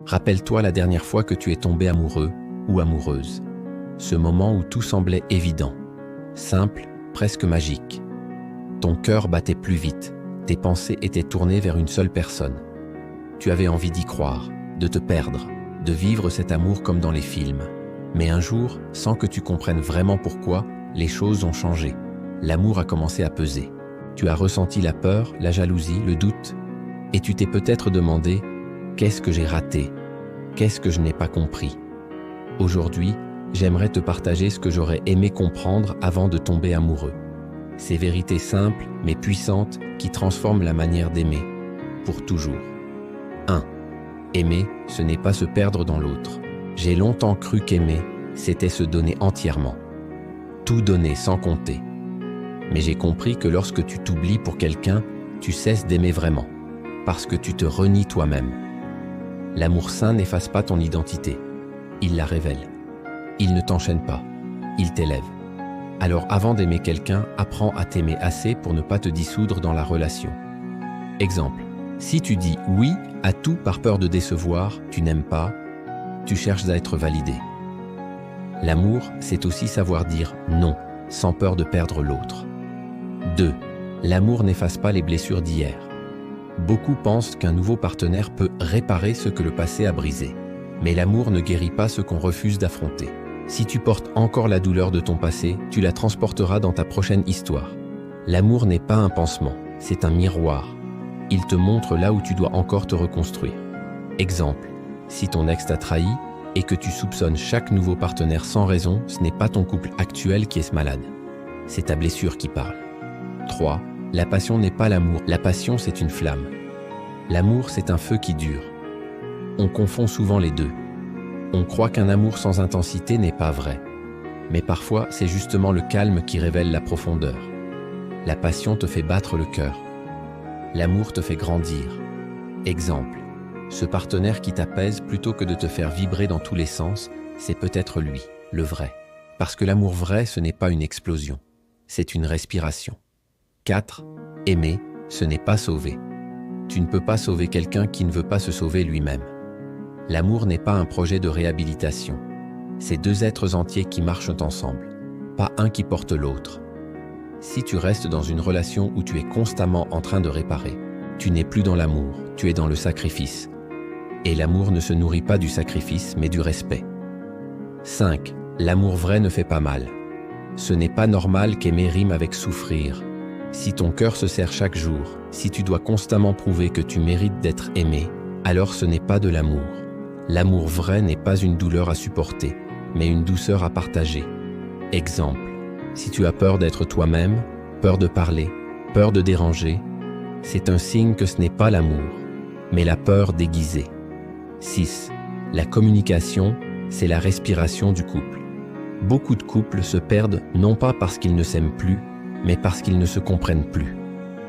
Rappelle-toi la dernière fois que tu es tombé amoureux ou amoureuse. Ce moment où tout semblait évident, simple, presque magique. Ton cœur battait plus vite, tes pensées étaient tournées vers une seule personne. Tu avais envie d'y croire, de te perdre, de vivre cet amour comme dans les films. Mais un jour, sans que tu comprennes vraiment pourquoi, les choses ont changé. L'amour a commencé à peser. Tu as ressenti la peur, la jalousie, le doute, et tu t'es peut-être demandé « Qu'est-ce que j'ai raté ? Qu'est-ce que je n'ai pas compris ?» Aujourd'hui, j'aimerais te partager ce que j'aurais aimé comprendre avant de tomber amoureux. Ces vérités simples, mais puissantes, qui transforment la manière d'aimer, pour toujours. 1. Aimer, ce n'est pas se perdre dans l'autre. J'ai longtemps cru qu'aimer, c'était se donner entièrement. Tout donner sans compter. Mais j'ai compris que lorsque tu t'oublies pour quelqu'un, tu cesses d'aimer vraiment, parce que tu te renies toi-même. L'amour sain n'efface pas ton identité, il la révèle. Il ne t'enchaîne pas, il t'élève. Alors avant d'aimer quelqu'un, apprends à t'aimer assez pour ne pas te dissoudre dans la relation. Exemple, si tu dis oui à tout par peur de décevoir, tu n'aimes pas, tu cherches à être validé. L'amour, c'est aussi savoir dire non, sans peur de perdre l'autre. 2. L'amour n'efface pas les blessures d'hier. Beaucoup pensent qu'un nouveau partenaire peut réparer ce que le passé a brisé. Mais l'amour ne guérit pas ce qu'on refuse d'affronter. Si tu portes encore la douleur de ton passé, tu la transporteras dans ta prochaine histoire. L'amour n'est pas un pansement, c'est un miroir. Il te montre là où tu dois encore te reconstruire. Exemple, si ton ex t'a trahi et que tu soupçonnes chaque nouveau partenaire sans raison, ce n'est pas ton couple actuel qui est malade. C'est ta blessure qui parle. 3. La passion n'est pas l'amour. La passion, c'est une flamme. L'amour, c'est un feu qui dure. On confond souvent les deux. On croit qu'un amour sans intensité n'est pas vrai. Mais parfois, c'est justement le calme qui révèle la profondeur. La passion te fait battre le cœur. L'amour te fait grandir. Exemple, ce partenaire qui t'apaise plutôt que de te faire vibrer dans tous les sens, c'est peut-être lui, le vrai. Parce que l'amour vrai, ce n'est pas une explosion, c'est une respiration. 4. Aimer, ce n'est pas sauver. Tu ne peux pas sauver quelqu'un qui ne veut pas se sauver lui-même. L'amour n'est pas un projet de réhabilitation. C'est deux êtres entiers qui marchent ensemble, pas un qui porte l'autre. Si tu restes dans une relation où tu es constamment en train de réparer, tu n'es plus dans l'amour, tu es dans le sacrifice. Et l'amour ne se nourrit pas du sacrifice, mais du respect. 5. L'amour vrai ne fait pas mal. Ce n'est pas normal qu'aimer rime avec souffrir. Si ton cœur se serre chaque jour, si tu dois constamment prouver que tu mérites d'être aimé, alors ce n'est pas de l'amour. L'amour vrai n'est pas une douleur à supporter, mais une douceur à partager. Exemple, si tu as peur d'être toi-même, peur de parler, peur de déranger, c'est un signe que ce n'est pas l'amour, mais la peur déguisée. 6. La communication, c'est la respiration du couple. Beaucoup de couples se perdent non pas parce qu'ils ne s'aiment plus, mais parce qu'ils ne se comprennent plus.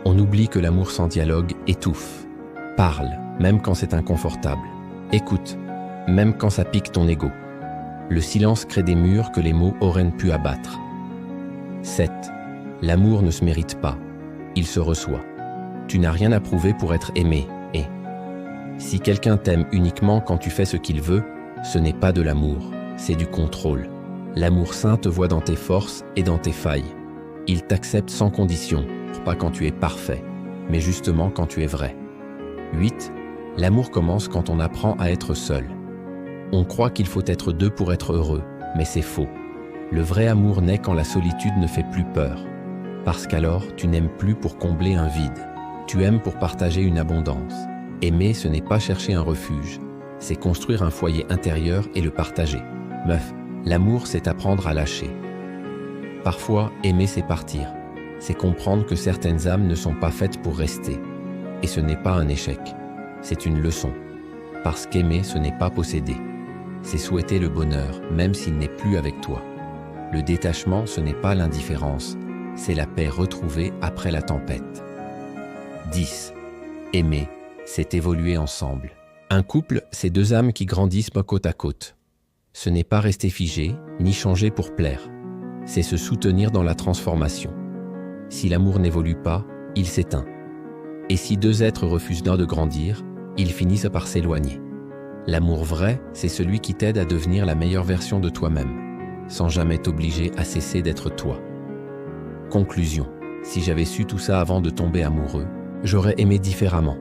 On oublie que l'amour sans dialogue étouffe. Parle, même quand c'est inconfortable. Écoute, même quand ça pique ton ego. Le silence crée des murs que les mots auraient pu abattre. 7. L'amour ne se mérite pas, il se reçoit. Tu n'as rien à prouver pour être aimé, et si quelqu'un t'aime uniquement quand tu fais ce qu'il veut, ce n'est pas de l'amour, c'est du contrôle. L'amour sain te voit dans tes forces et dans tes failles. Il t'accepte sans condition, pas quand tu es parfait, mais justement quand tu es vrai. 8. L'amour commence quand on apprend à être seul. On croit qu'il faut être deux pour être heureux, mais c'est faux. Le vrai amour naît quand la solitude ne fait plus peur. Parce qu'alors, tu n'aimes plus pour combler un vide. Tu aimes pour partager une abondance. Aimer, ce n'est pas chercher un refuge. C'est construire un foyer intérieur et le partager. Meuf, l'amour, c'est apprendre à lâcher. Parfois, aimer, c'est partir. C'est comprendre que certaines âmes ne sont pas faites pour rester. Et ce n'est pas un échec. C'est une leçon. Parce qu'aimer, ce n'est pas posséder. C'est souhaiter le bonheur, même s'il n'est plus avec toi. Le détachement, ce n'est pas l'indifférence. C'est la paix retrouvée après la tempête. 10. Aimer, c'est évoluer ensemble. Un couple, c'est deux âmes qui grandissent côte à côte. Ce n'est pas rester figé, ni changer pour plaire. C'est se soutenir dans la transformation. Si l'amour n'évolue pas, il s'éteint. Et si deux êtres refusent d'un de grandir, ils finissent par s'éloigner. L'amour vrai, c'est celui qui t'aide à devenir la meilleure version de toi-même, sans jamais t'obliger à cesser d'être toi. Conclusion. Si j'avais su tout ça avant de tomber amoureux, j'aurais aimé différemment.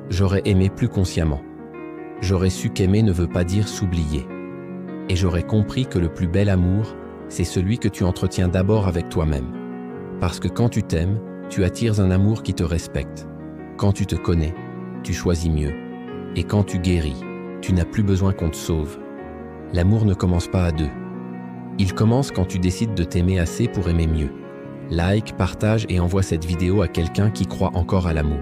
J'aurais aimé plus consciemment. J'aurais su qu'aimer ne veut pas dire s'oublier. Et j'aurais compris que le plus bel amour, c'est celui que tu entretiens d'abord avec toi-même. Parce que quand tu t'aimes, tu attires un amour qui te respecte. Quand tu te connais, tu choisis mieux. Et quand tu guéris, tu n'as plus besoin qu'on te sauve. L'amour ne commence pas à deux. Il commence quand tu décides de t'aimer assez pour aimer mieux. Like, partage et envoie cette vidéo à quelqu'un qui croit encore à l'amour.